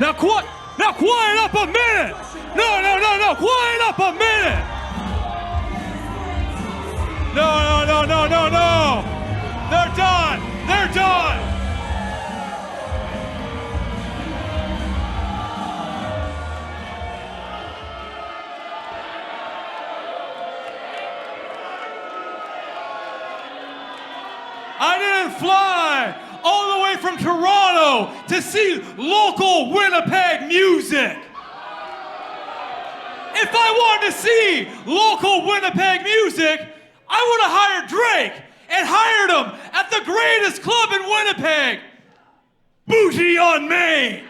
Now quiet up a minute. No, quiet up a minute. No. They're done. I didn't fly all the way from Toronto to see local Winnipeg music. If I wanted to see local Winnipeg music, I would have hired Drake and hired him at the greatest club in Winnipeg, Bougie on Main.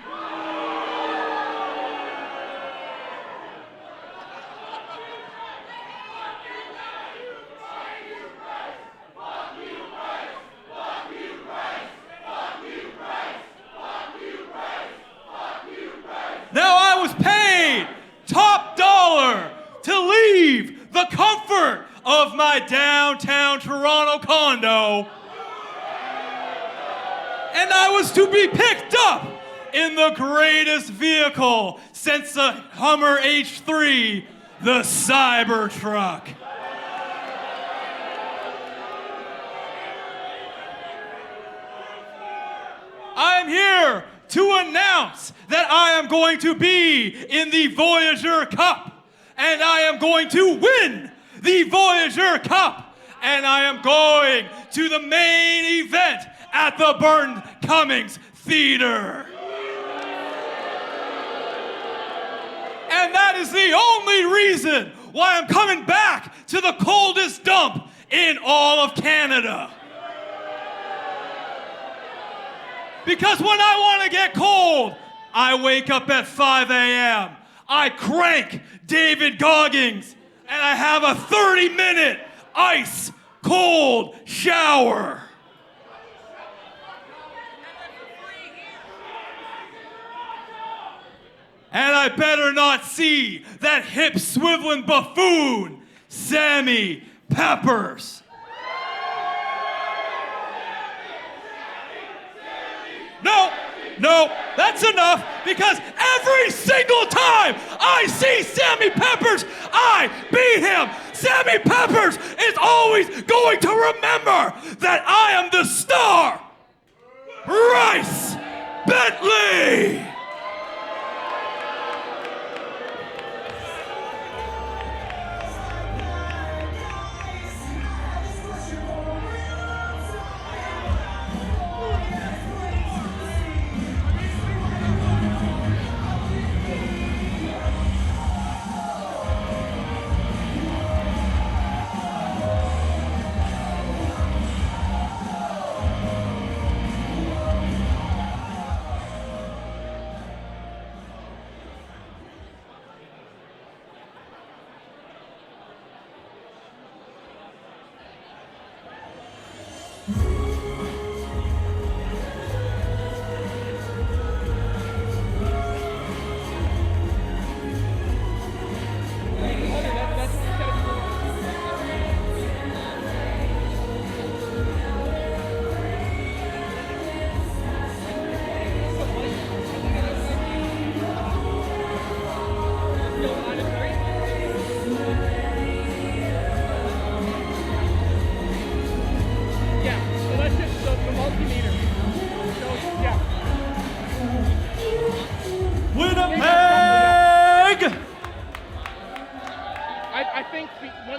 Now I was paid top dollar to leave the comfort of my downtown Toronto condo, and I was to be picked up in the greatest vehicle since the Hummer H3, the Cybertruck. I'm here to announce that I am going to be in the Voyager Cup, and I am going to win the Voyager Cup, and I am going to the main event at the Burton Cummings Theater. And that is the only reason why I'm coming back to the coldest dump in all of Canada. Because when I want to get cold, I wake up at 5 a.m. I crank David Goggins, and I have a 30-minute ice cold shower. And I better not see that hip swiveling buffoon, Sammy Peppers. No, that's enough, because every single time I see Sammy Peppers, I beat him. Sammy Peppers is always going to remember that I am the star. Bryce Bentley.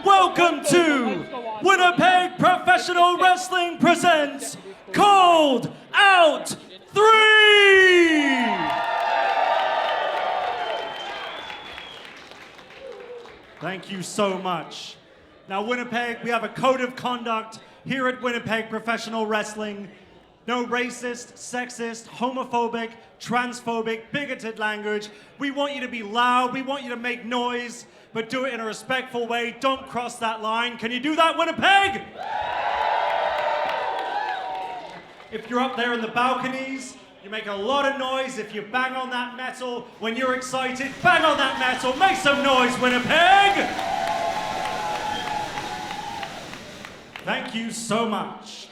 Welcome to Winnipeg Professional Wrestling presents Cold Out 3! Thank you so much. Now, Winnipeg, we have a code of conduct here at Winnipeg Professional Wrestling. No racist, sexist, homophobic, transphobic, bigoted language. We want you to be loud, we want you to make noise, but do it in a respectful way. Don't cross that line. Can you do that, Winnipeg? If you're up there in the balconies, you make a lot of noise. If you bang on that metal when you're excited, bang on that metal. Make some noise, Winnipeg! Thank you so much.